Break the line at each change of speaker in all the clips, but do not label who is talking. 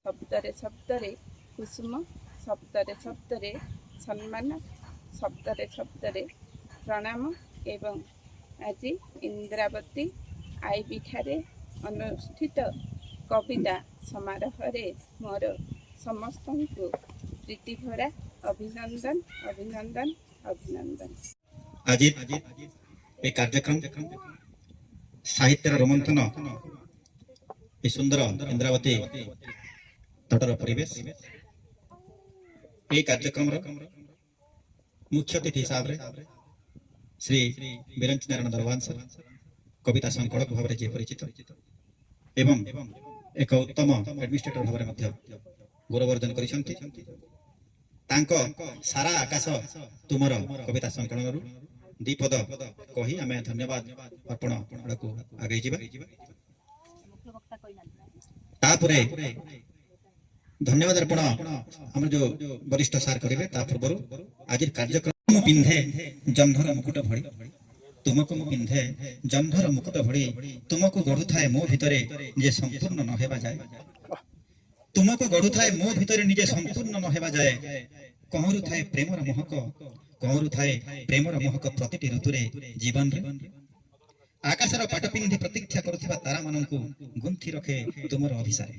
ଶବ୍ଦରେ ଶବ୍ଦରେ କୁସୁମ, ଶବ୍ଦରେ ଶବ୍ଦରେ ସମ୍ମାନ, ଶବ୍ଦରେ ଶବ୍ଦରେ ପ୍ରଣାମ ଏବଂ ଆଜି ଇନ୍ଦ୍ରାବତୀ ଆଇବି ଠାରେ ଅନୁଷ୍ଠିତ କବିତା ସମାରୋହରେ ମୋର ସମସ୍ତଙ୍କୁ ପ୍ରୀତିଭରା ଅଭିନନ୍ଦନ ଅଭିନନ୍ଦନ ଅଭିନନ୍ଦନ।
আজি এই কার্যক্রম সাহিত্যের রোমন্থন এই সুন্দর ইন্দ্রাবতী তটর পরিবেশ এই কার্যক্রমর মুখ্য অতিথি হিসাবে শ্রী বীরঞ্চ নারায়ণ দরবান স্যার কবিতা সংকলক ভাবে যে পরিচিত এবং এক উত্তম আডমিনিস্ট্রেটর ভাবে মধ্য গৌরব অর্জন করেছেন। তাঙ্ক সারা আকাশ তুমর কবিতা সংকলনরু দ্বিপদ কহি আমি ধন্যবাদ অর্পণ আড়কু আগে যাবা। তাপরে ধন্যবাদ অর্পণ আমার যে বরিষ্ঠ সার করিবে তা পূর্বর আজির কার্যক্রম পিন্ধে জহ্নর মুকুট ভଳି তুমকু মু পিন্ধে জহ্নর মুকুট ভଳି তুমকু গড়ুথায় মো ভিতরে যে সম্পূর্ণ ন হেবা যায় তুমকু গড়ুথায় মো ভিতরে নিজে সম্পূর্ণ ন হেবা যায় কহরু থায়ে প্রেমর মোহক কহরু থায়ে প্রেমর মোহক প্রতিটি ঋতুরে জীবনরে আকাশর পাট পিন্ধি প্রতীক্ষা করুথিবা তারা মানଙ୍କୁ গুন্থি রখে তুমর অভিসারে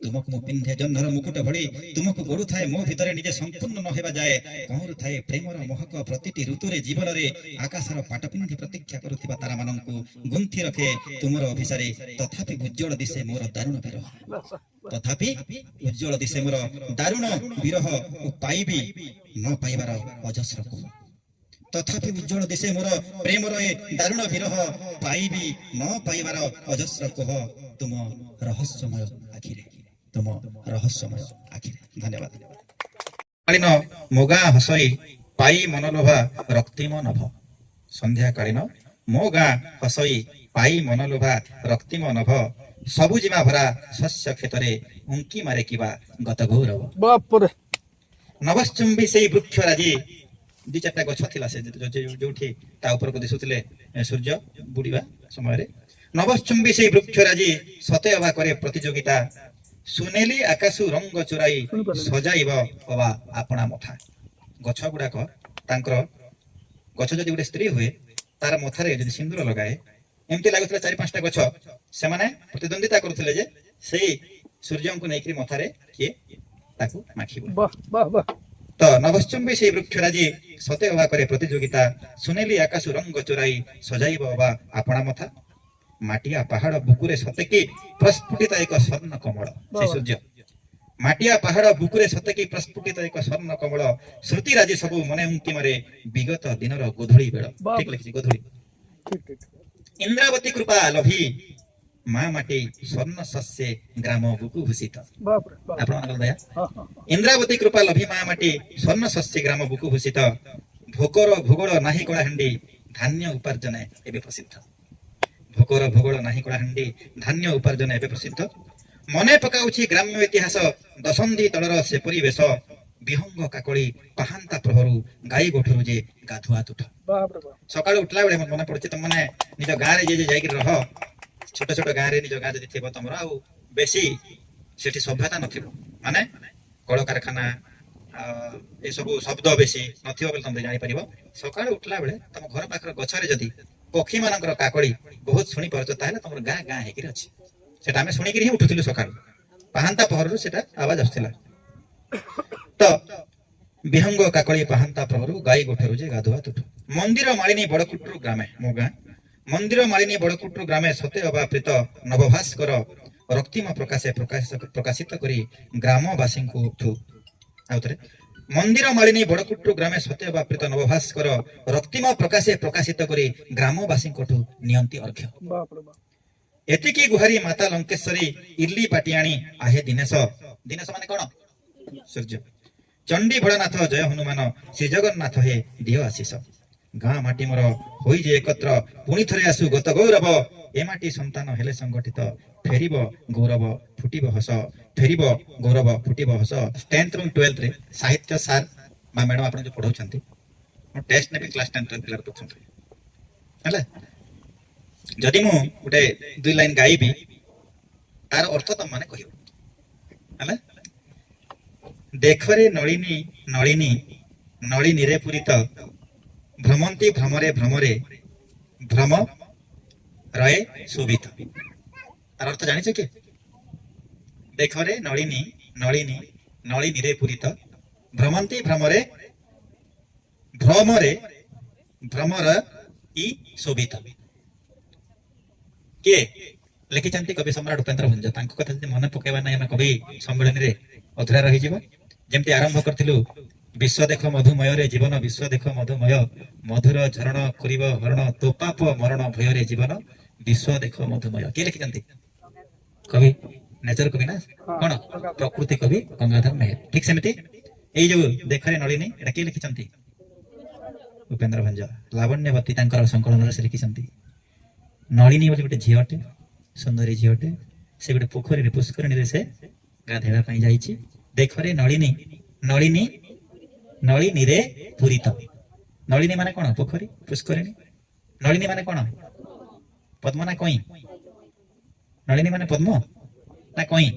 তুমকু মু পিন্ধে জহ্নর মুকুট ভଳି তুমকু গড়ুথাଏ ମୋ ଭିତରେ ନିଜେ ସମ୍ପୂର୍ଣ୍ଣ ନ ହେବା ଯାଏ କହରୁଥାଏ ପ୍ରେମର ମୋହକ ପ୍ରତିଟି ଋତୁରେ ଜୀବନରେ ଆକାଶର ପାଟ ପିନ୍ଧି ପ୍ରତୀକ୍ଷା କରୁଥିବା ତାରାମାନଙ୍କୁ ଗୁନ୍ଥି ରଖେ ତୁମର ଅଭିସାରେ ତଥାପି ଉଜ୍ଜଳ ଦିଶେ ମୋର ଦାରୁଣ ବିରହ ତଥାପି ଉଜ୍ଜଳ ଦିଶେ ମୋର ଦାରୁଣ ବିରହ ଓ ପାଇବି ନ ପାଇବାର ଅଜସ୍ର କୋହ ତଥାପି ଉଜ୍ଜଳ ଦିଶେ ମୋର ପ୍ରେମର ଏ ଦାରୁଣ ବିରହ ପାଇବି ନ ପାଇବାର ଅଜସ୍ର କୋହ ତୁମ ରହସ୍ୟମୟ ଆଖିରେ ତୁମ ରହସ୍ୟମୟ ଆଖିରେ। ଧନ୍ୟବାଦ। କାଳୀନ ମୋ ଗାଁ ହସଇ ପାଇ ମନଲୋଭା ରକ୍ତିମ ନଭ ସନ୍ଧ୍ୟାକାଳୀନ ମୋ ଗାଁ ହସଇ ପାଇ ମନଲୋଭା ରକ୍ତିମ ନଭ ସବୁଜିମା ଭରା ଶସ୍ୟ କ୍ଷେତରେ ଉଙ୍କି ମାରେ କିବା ଗତ ଗୌରବ ନଭଶ୍ଚୁମ୍ବୀ ସେଇ ବୃକ୍ଷ ରାଜି ଦି ଚାରିଟା ଗଛ ଥିଲା ସେ ଯୋଉଠି ତା ଉପରକୁ ଦିଶୁଥିଲେ ସୂର୍ଯ୍ୟ ବୁଡିବା ସମୟରେ ନଭଶ୍ଚୁମ୍ବୀ ସେଇ ବୃକ୍ଷ ରାଜି ସତେ ଅବା କରେ ପ୍ରତିଯୋଗିତା ସୁନେଲି ଆକାଶୁ ରଙ୍ଗ ଚୋରାଇ ସଜାଇବ ଅବା ଆପଣା ମଥା ଗଛ ଗୁଡାକ ତାଙ୍କର ଗଛ ଯଦି ଗୋଟେ ସ୍ତ୍ରୀ ହୁଏ ତାର ମଥାରେ ଯଦି ସିନ୍ଦୁର ଲଗାଏ ଏମିତି ଲାଗୁଥିଲା 4-5ଟା ଗଛ ସେମାନେ ପ୍ରତିଦ୍ୱନ୍ଦିତା କରୁଥିଲେ ଯେ ସେଇ ସୂର୍ଯ୍ୟଙ୍କୁ ନେଇକି ମଥାରେ କିଏ ତାକୁ ମାଖିବ। ତ ନଭଶ୍ଚୁମ୍ବୀ ସେଇ ବୃକ୍ଷ ରାଜି ସତେ ଅବା କରେ ପ୍ରତିଯୋଗିତା ସୁନେଲି ଆକାଶୁ ରଙ୍ଗ ଚୋରାଇ ସଜାଇବ ଅବା ଆପଣା ମଥା ମାଟିଆ ପାହାଡ ବୁକୁରେ ସତେକି ପ୍ରସ୍ଫୁଟିତ ଏକ ସ୍ୱର୍ଣ୍ଣ କମଳ ସେ ସୂର୍ଯ୍ୟ ମାଟିଆ ପାହାଡ ବୁକୁରେ ସତେକି ପ୍ରସ୍ଫୁଟିତ ଏକ ସ୍ୱର୍ଣ୍ଣ କମଳ ଶ୍ରୁତି ରାଜି ସବୁ ମନେ ଉଙ୍କି ମାରେ ବିଗତ ଦିନର ଗୋଧୂଳି ବେଳ। ଠିକ ଲେଖିଛି ଗୋଧୂଳି। ଇନ୍ଦ୍ରାବତୀ କୃପା ଲଭି ମା ମାଟି ସ୍ୱର୍ଣ୍ଣ ଶସ୍ୟେ ଗ୍ରାମ ବୁକୁ ଭୂଷିତ ଆପଣଙ୍କର ଦୟା ଇନ୍ଦ୍ରାବତୀ କୃପା ଲଭି ମା ମାଟି ସ୍ୱର୍ଣ୍ଣ ଶସ୍ୟେ ଗ୍ରାମ ବୁକୁ ଭୂଷିତ ଭୋକର ଭୂଗୋଳ ନାହିଁ କଳାହାଣ୍ଡି ଧାନ୍ୟ ଉପାର୍ଜନ ଏବେ ପ୍ରସିଦ୍ଧ ଭୋକର ଭୂଗୋଳ ନାହିଁ କଳାହାଣ୍ଡି ଧାନ୍ୟ ଉପାର୍ଜନ ଏବେ ପ୍ରସିଦ୍ଧ ମନେ ପକାଉଛି ଗ୍ରାମ୍ୟ ଇତିହାସ ଦଶନ୍ଧି ତଳର ସେ ପରିବେଶ ବିହଙ୍ଗ କାକଳି ପାହାନ୍ତା ପ୍ରହରୁ ଗାଈ ଗୋଠରୁ ଯେ ଗାଧୁଆ ତୁଠ ସକାଳୁ ଉଠିଲା ବେଳେ ମନେ ପଡୁଛି ତମମାନେ ନିଜ ଗାଁରେ ଯେ ଯାଇକି ରହ ଛୋଟ ଛୋଟ ଗାଁରେ ନିଜ ଗାଁ ଯଦି ଥିବ ତମର ଆଉ ବେଶୀ ସେଠି ସଭ୍ୟତା ନଥିବ ମାନେ କଳକାରଖାନା ଏସବୁ ଶବ୍ଦ ବେଶୀ ନଥିବ ବୋଲି ତମେ ଜାଣିପାରିବ ସକାଳୁ ଉଠିଲା ବେଳେ ତମ ଘର ପାଖର ଗଛରେ ଯଦି ପକ୍ଷୀ ମାନଙ୍କର କାକଳି ବହୁତ ଶୁଣି ପାରୁଛ ତାହେଲେ ତମର ଗାଁ ଗାଁ ହେଇକିରି ଅଛି ସେଟା ଆମେ ଶୁଣିକିରି ହିଁ ଉଠୁଥିଲୁ ସକାଳୁ ପାହାନ୍ତା ପହରରୁ ସେଟା ଆବାଜ ଆସୁଥିଲା। ତ ବିହଙ୍ଗ କାକଳି ପାହାନ୍ତା ପ୍ରହରୁ ଗାଈ ଗୋଠରୁ ଯେ ଗାଧୁଆ ତୁଠ ମନ୍ଦିର ମାଳିନୀ ବଡକୁଟରୁ ଗ୍ରାମେ ମୋ ଗାଁ ମନ୍ଦିର ମାଳିନୀ ବଡକୁଟରୁ ଗ୍ରାମେ ସତେ ଅବା ପ୍ରୀତ ନବଭାସ୍କର ରକ୍ତିମ ପ୍ରକାଶିତ କରି ଗ୍ରାମବାସୀଙ୍କୁ ଆଉଥରେ ମନ୍ଦିର ମାଳିନୀ ବଡକୁଟରୁ ଗ୍ରାମେ ସତେ ଅବା ପ୍ରୀତ ନବଭାସ୍କର ରକ୍ତିମ ପ୍ରକାଶିତ କରି ଗ୍ରାମବାସୀଙ୍କଠୁ ନିଅନ୍ତି ଅର୍ଘ୍ୟ ଏତିକି ଗୁହାରି ମାତା ଲଙ୍କେଶ୍ୱରୀ ଇର୍ଲି ପାଟିଆଣି ଆହେ ଦିନେଶ ମାନେ କଣ ସୂର୍ଯ୍ୟ ଚଣ୍ଡୀ ଭୋଳାନାଥ ଜୟ ହନୁମାନ ଶ୍ରୀ ଜଗନ୍ନାଥ ହେ ଦିଅ ଆଶିଷ ଗାଁ ମାଟି ମୋର ହୋଇଛି ଏକତ୍ର ପୁଣି ଥରେ ଆସୁ ଗତ ଗୌରବ ଏ ମାଟି ସନ୍ତାନ ହେଲେ ସଂଗଠିତ ଫେରିବ ଗୌରବ ଫୁଟିବ ହସ ଫେରିବ ଗୌରବ ଫୁଟିବ ହସ 10th ରୁ 12th ରେ ସାହିତ୍ୟ ସାର୍ ବା ମ୍ୟାଡମ ଆପଣ ଯୋଉ ପଢଉଛନ୍ତି ମୁଁ ଟେଷ୍ଟ ନେବି କ୍ଲାସ 10th ପିଲାର ପଛରେ ହେଲା ଯଦି ମୁଁ ଗୋଟେ 2 ଲାଇନ ଗାଇବି ତାର ଅର୍ଥ ତମ ମାନେ କହିବ ହେଲା। ଦେଖରେ ନଳିନୀ ନଳିନୀ ନଳିନୀରେ ପୂରିତ ଭ୍ରମନ୍ତି ଭ୍ରମରେ ଭ୍ରମରେ ଭ୍ରମ ରଏ ଶୋଭିତ। ତାର ଅର୍ଥ ଜାଣିଛ କି? ଦେଖରେ ନଳିନୀ ନଳିନୀ ନଳିନୀରେ ପୂରିତ ଭ୍ରମନ୍ତି ଭ୍ରମରେ ଭ୍ରମରେ ଭ୍ରମର ଇ ଶୋଭିତ। କିଏ ଲେଖିଛନ୍ତି? କବି ସମ୍ରାଟ ଉପେନ୍ଦ୍ର ଭଞ୍ଜ। ତାଙ୍କ କଥା ଯଦି ମନେ ପକେଇବା ନାହିଁ ଆମେ କବି ସମ୍ମିଳନୀରେ ଅଧୁରା ରହିଯିବ। ଯେମିତି ଆରମ୍ଭ କରିଥିଲୁ, ବିଶ୍ୱ ଦେଖ ମଧୁମୟରେ ଜୀବନ, ବିଶ୍ୱ ଦେଖ ମଧୁମୟ, ମଧୁର ଝରଣ କରିବ ହରଣ, ତୋପାପ ମରଣ ଭୟରେ ଜୀବନ, ବିଶ୍ୱ ଦେଖ ମଧୁମୟ। କିଏ ଲେଖିଛନ୍ତି? କବି, ନେଚର କବି ନା କଣ? ପ୍ରକୃତି କବି ଗଙ୍ଗାଧର ମେହେର। ଠିକ ସେମିତି ଏଇ ଯୋଉ ଦେଖରେ ନଳିନୀ, ଏଟା କିଏ ଲେଖିଛନ୍ତି? ଉପେନ୍ଦ୍ର ଭଞ୍ଜ। ଲାବଣ୍ୟବତୀ ତାଙ୍କର ସଂକଳନରେ ସେ ଲେଖିଛନ୍ତି। ନଳିନୀ ବୋଲି ଗୋଟେ ଝିଅଟେ, ସୁନ୍ଦରୀ ଝିଅଟେ, ସେ ଗୋଟେ ପୋଖରୀରେ ପୁଷ୍କରିଣୀରେ ସେ ଗାଧେଇବା ପାଇଁ ଯାଇଛି। ଦେଖରେ ନଳିନୀ ନଳିନୀ ନଳିନୀରେ ପୂରିତ। ନଳିନୀ ମାନେ କଣ? ପୋଖରୀ, ପୁଷ୍କରିଣୀ। ନଳିନୀ ମାନେ କଣ? ପଦ୍ମ ନା କଇଁ? ନଳିନୀ ମାନେ ପଦ୍ମ ନା କଇଁ?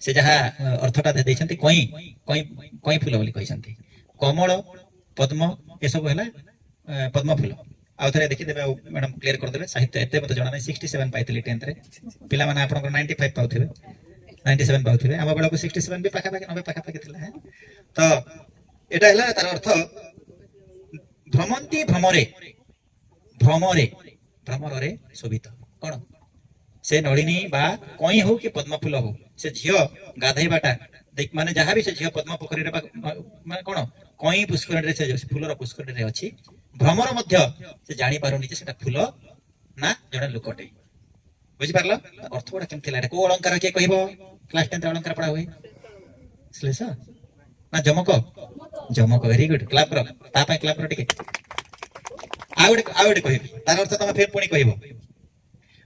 ସେ ଯାହା ଅର୍ଥଟା ଦେଇଛନ୍ତି, କଇଁ କଇଁ କଇଁ ଫୁଲ ବୋଲି କହିଛନ୍ତି। କମଳ, ପଦ୍ମ ଏସବୁ ହେଲା ପଦ୍ମ ଫୁଲ। ଆଉ ଥରେ ଦେଖିଦେବେ, ଆଉ ମ୍ୟାଡମ କ୍ଲିୟର କରିଦେବେ। ସାହିତ୍ୟ ଏତେ ମତେ ଜଣା ନାହିଁ। 67 ପାଇଥିଲି 10th ରେ। ପିଲାମାନେ ଆପଣଙ୍କର 95 ପାଉଥିବେ, 97 ପାଉଥିବେ। ଆମ ବେଳକୁ 67 ବି ପାଖାପାଖି 90 ପାଖାପାଖି ଥିଲା। ତ ଏଟା ହେଲା ତାର ଅର୍ଥ। ଭ୍ରମନ୍ତି ଭ୍ରମରେ ଭ୍ରମରେ ଭ୍ରମରରେ ଶୋଭିତ। କଣ? ସେ ନଳିନୀ ବା କଇଁ ହଉ କି ପଦ୍ମ ଫୁଲ ହଉ, ସେ ଝିଅ ଗାଧେଇବାଟା ମାନେ ଯାହାବି ସେ ଝିଅ ପଦ୍ମ ପୋଖରୀରେ ମାନେ କଣ କଇଁ ପୁଷ୍କରିଣୀରେ ସେ ଫୁଲର ପୁଷ୍କରିଣୀରେ ଅଛି। ଭ୍ରମର ମଧ୍ୟ ସେ ଜାଣିପାରୁନି ଯେ ସେଟା ଫୁଲ ନା ଜଣେ ଲୋକଟେ। ବୁଝିପାରିଲ? ଅର୍ଥ ଗୁଡା କେମିତି ଥିଲା? କୋଉ ଅଳଙ୍କାର କିଏ କହିବ? କ୍ଲାସ 10 ଅଳଙ୍କାର ପଢା ହୁଏ। ଶ୍ଲେଷ ନା ଯମକ? ଯମକ। Very good. କ୍ଲାପ କର ତା ପାଇଁ, କ୍ଲାପ କର ଟିକେ। ଆଉ ଗୋଟେ କହିବି, ତାର ଅର୍ଥ ତମେ ଫେର ପୁଣି କହିବ।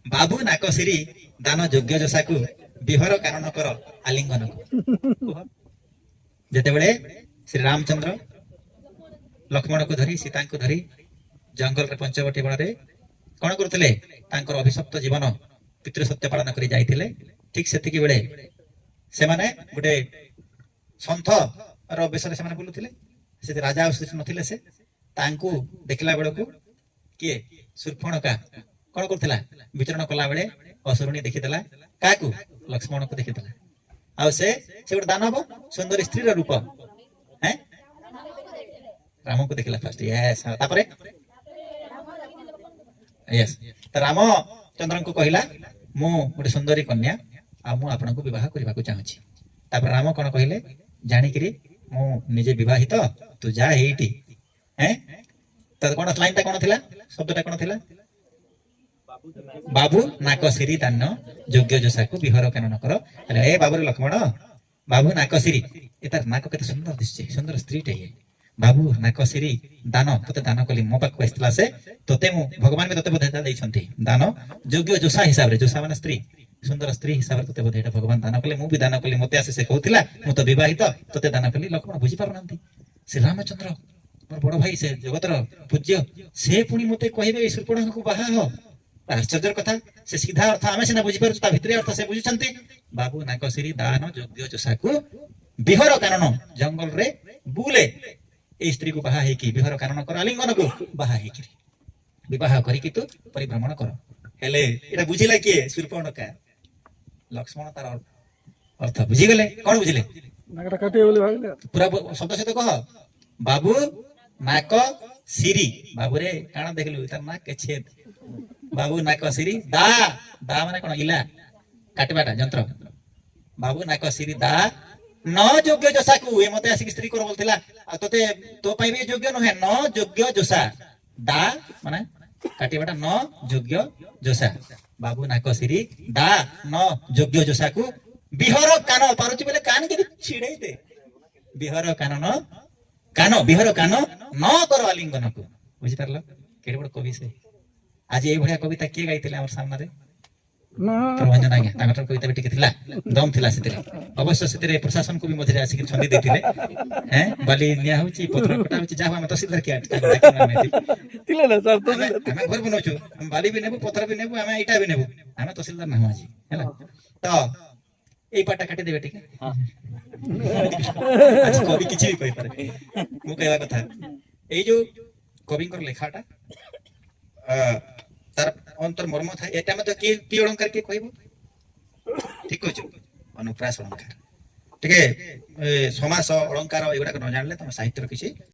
ବାବୁ ନାକ ସିରି ଦାନ ଯୋଗ୍ୟ ଜସାକୁ, ବିହର କାରଣ କର ଆଲିଙ୍ଗନକୁ। ଯେତେବେଳେ ଶ୍ରୀ ରାମଚନ୍ଦ୍ର ଲକ୍ଷ୍ମଣକୁ ଧରି ସୀତାଙ୍କୁ ଧରି ଜଙ୍ଗଲରେ ପଞ୍ଚବଟୀ ବନରେ କଣ କରୁଥିଲେ? ତାଙ୍କର ଅଭିଶପ୍ତ ଜୀବନ ପିତୃ ସତ୍ୟ ପାଳନ କରି ଯାଇଥିଲେ। ଠିକ ସେତିକି ବେଳେ ସେମାନେ ଗୋଟେ ସନ୍ଥର ବେଶରେ ସେମାନେ ବୁଲୁଥିଲେ। ସେ ରାଜା ଆଉ ନଥିଲେ। ସେ ତାଙ୍କୁ ଦେଖିଲା ବେଳକୁ କିଏ? ଶୂର୍ପଣଖା କଣ କରୁଥିଲା? ବିଚରଣ କଲା ବେଳେ ଅସୁରୁଣୀ ଦେଖିଥିଲା। କାହାକୁ? ଲକ୍ଷ୍ମଣକୁ ଦେଖିଥିଲା। ଆଉ ସେ ଗୋଟେ ଦାନବ, ସୁନ୍ଦରୀ ସ୍ତ୍ରୀର ରୂପ ରାମକୁ ଦେଖିଲା ଫାଷ୍ଟ। ତାପରେ ରାମଚନ୍ଦ୍ରଙ୍କୁ କହିଲା, ମୁଁ ଗୋଟେ ସୁନ୍ଦରୀ କନ୍ୟା, ଆଉ ମୁଁ ଆପଣଙ୍କୁ ବିବାହ କରିବାକୁ ଚାହୁଁଛି। ତାପରେ ରାମ କଣ କହିଲେ? ଜାଣିକିରି ମୁଁ ନିଜେ ବିବାହିତ, ତୁ ଯା ଏଇଠି। କଣ ଲାଇନଟା କଣ ଥିଲା? ଶବ୍ଦଟା କଣ ଥିଲା? ବାବୁ ନାକ ସିରି ଦାନ ଯୋଗ୍ୟ ଜସାକୁ, ବିହର କାନନ କର। ଏ ବାବୁରେ ଲକ୍ଷ୍ମଣ, ବାବୁ ନାକ ସିରି, ଏ ତାର ନାକ କେତେ ସୁନ୍ଦର ଦିଶୁଛି, ସୁନ୍ଦର ସ୍ତ୍ରୀଟେ। ବାବୁ ନାକ ସିରି ଦାନ, ତତେ ଦାନ କଲି। ମୋ ପାଖକୁ ଆସିଥିଲା ସେ, ତତେ ମୁଁ ଭଗବାନ ବି ତତେ ବୋଧେ ଦେଇଛନ୍ତି ଦାନ। ଯୋଗ୍ୟ ଜୋସା ହିସାବରେ, ଜୋସା ମାନେ ସ୍ତ୍ରୀ, ସୁନ୍ଦର ସ୍ତ୍ରୀ ହିସାବରେ ତତେ ବୋଧେ ଏଇଟା ଭଗବାନ ଦାନ କଲେ। ମୁଁ ବି ଦାନ କଲି। ମତେ ଆସି ସେ କହୁଥିଲା, ମୁଁ ତ ବିବାହିତ, ତତେ ଦାନ କଲି। ଲକ୍ଷ୍ମଣ ବୁଝିପାରୁନାହାନ୍ତି। ସେ ରାମଚନ୍ଦ୍ର ମୋର ବଡ ଭାଇ, ସେ ଜଗତର ପୂଜ୍ୟ, ସେ ପୁଣି ମତେ କହିବେ ଏଇ ଶୂର୍ପଣଖାକୁ ବାହା ହ। ଆଶ୍ଚର୍ଯ୍ୟର କଥା। ସେ ସିଧା ଅର୍ଥ ଆମେ ସିନା ବୁଝିପାରୁଛୁ, ତା ଭିତରେ ଅର୍ଥ ସେ ବୁଝୁଛନ୍ତି। ବାବୁ ନାକ ସିରି ଦାନ ଯୋଗ୍ୟ ଜୋସାକୁ, ବିହର କାନନ, ଜଙ୍ଗଲରେ ବୁଲେ ଏଇ ସ୍ତ୍ରୀକୁ ବାହା ହେଇକି, ବିହର କାନନ କର ଆଲିଙ୍ଗନକୁ, ବାହା ହେଇକିରି ବିବାହ କରିକି ତୁ ପରିଭ୍ରମଣ କର। ହେଲେ ଏଟା ବୁଝିଲା କିଏ? ଶୂର୍ପଣଖା। ଲକ୍ଷ୍ମଣ ତାର ଅର୍ଥ ବୁଝିଗଲେ। କଣ ବୁଝିଲେ? ପୁରା ଶବ୍ଦ ସହିତ କହ। ବାବୁ ନାକ ସିରି। ବାବୁରେ କାଣ ଦେଖିଲୁ? ତାର ନାକ ଛେଦ। ବାବୁ ନାକ ସିରି ଦା, ଦା ମାନେ କଣ? ଇଲା, କାଟିବାଟା ଯନ୍ତ୍ର। ବାବୁ ନାକ ସିରି ଦା ନ ଯୋଗ୍ୟ ଜୋସାକୁ, ଏ ମତେ ଆସିକି ସ୍ତ୍ରୀ କର ବୋଲଥିଲା, ଆଉ ତତେ ତୋ ପାଇଁ ବି ଯୋଗ୍ୟ ନୁହେଁ। ନ ଯୋଗ୍ୟ ଜୋସା, ଦା ମାନେ କାଟିବାଟା, ନ ଯୋଗ୍ୟ ଜୋସା। ବାବୁ ନାକ ସିରି ଦା ନ ଯୋଗ୍ୟ ଜୋସାକୁ, ବିହର କାନ, ପାରୁଛି ବୋଲେ କାନ କେବେ ଛିଡେଇ ଦେ। ବିହର କାନ ବିହର କାନ ନ କର ଆଲିଙ୍ଗନକୁ। ବୁଝିପାରିଲ? କେଡେ ବଡ କବି ସେ। ଆଜି ଏଇଭଳିଆ କବିତା କିଏ ଗାଇଥିଲେ ଆମର ସାମ୍ନାରେ? ପ୍ରଭଞ୍ଜନ ଆଜ୍ଞା। ତାଙ୍କର କବିତା ବି ଟିକେ ଥିଲା, ଦମ ଥିଲା ସେଥିରେ। ଅବଶ୍ୟ ସେଥିରେ ପ୍ରଶାସନକୁ ବି ମଝିରେ ଆସିକି ଛନ୍ଦି ଦେଇଥିଲେ। ବାଲି ନିଆ ହଉଛି, ପଥର କଟା ହଉଛି, ଯାହା ଆମେ ତହସିଲଦାର ଆମେ ଘର ବନଉଛୁ, ବାଲି ବି ନେବୁ, ପଥର ବି ନେବୁ, ଆମେ ଇଟା ବି ନେବୁ। ଆମେ ତହସିଲଦାର ନାହୁଁ ଆଜି। ହେଲା ତ এই পার্টটা কাটি দেবে ঠিক আছে কবি কিছু भी কই পারে মু কইবা কথা এই যে কবিଙ୍କର লেখাটা তার অন্তর মর্ম থাকে এটা মধ্যে কি অলঙ্কার কি কইব ঠিক কইছো অনুপ্রাস অলঙ্কার ঠিক সমাস অলঙ্କାର এগুলা ন জানলে তুমি সাহিত্যর কিছু